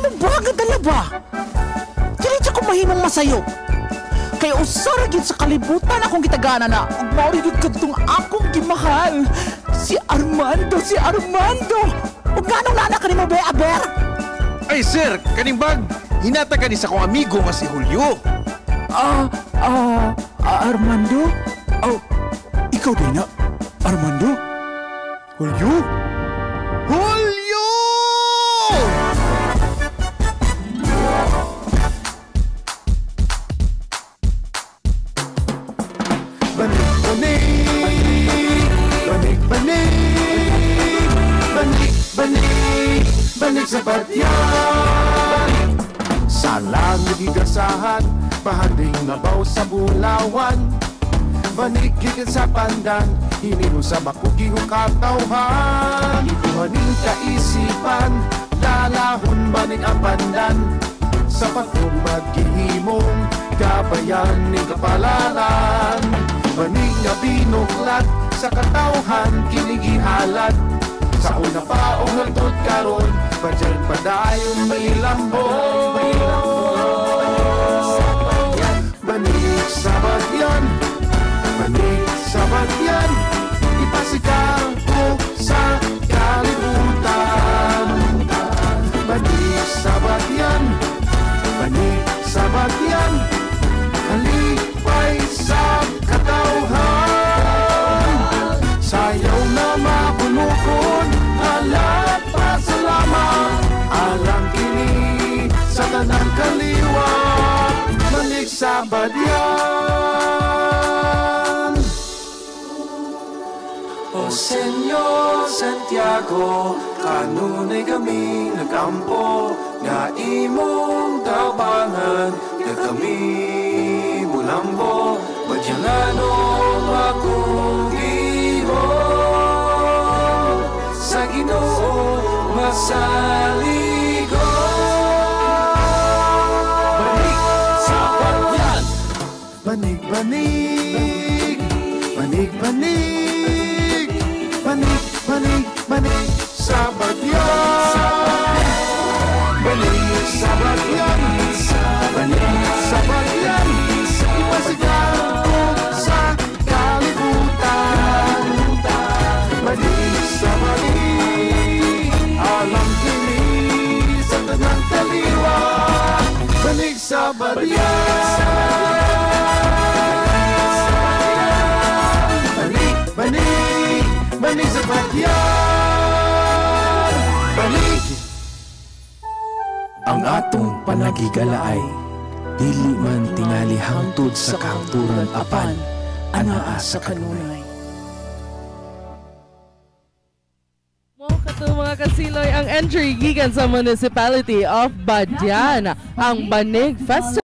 Anong baga dala ba? Dili siya ko mahimong masayo. Kaya usara gyud sa kalibutan akong gitagana na ug maori gyud kadtong akong gimahal. Si Armando. Ug nganong nana kanimo be aber? Ay sir, kaning bag hinata ka ni sa kong amigo nga si Julio. Armando? Oh, ikaw din na, Armando? Julio? Julio! Banig sa badyan. Sa langit igasahan, pahanding nabaw sa bulawan. Banig gigit sa pandan, hinino sa makugihong katawhan. Banig kaisipan, lalahon banig ang pandan. Sa patong maghihimong, gabayan ni kapalaran. Banig nga binuklat, sa katawhan kinigihalat. Sa una pa o hangtod karon, padyan padayon may lambong. Banig sa badyan, banig sa badyan, ipasigaw ko sa kalibutan. Banig sa badyan, banig sa badyan, halipay sa katawhan. Sayaw na mabulukon, alat pa salamat, alang kini sa tanang kaliwa, manig sa badyan. O Senyor Santiago, kanunay kami nagampo, nga imong tabangan, nga kami mulambo, badyangano akong gihon, sa Ginoo masaligo. Banig sa badyan, banig, banig, banig, banig, banig, banig, banig sa badyan. Banig sa badyan, banig sa badyan, ipasigaw ko sa kalibutan. Banig sa banig, alam kini sa tanang kaliwa, banig sa badyan. Banig, banig, banig sa badyan. Banig. Ang atong panagigala ay dili man tingali hangtod sa kahangturan apan anaa sa kanunay. Kato mga kasiloy ang entry gikan sa Municipality of Badian, ang Banig Festival.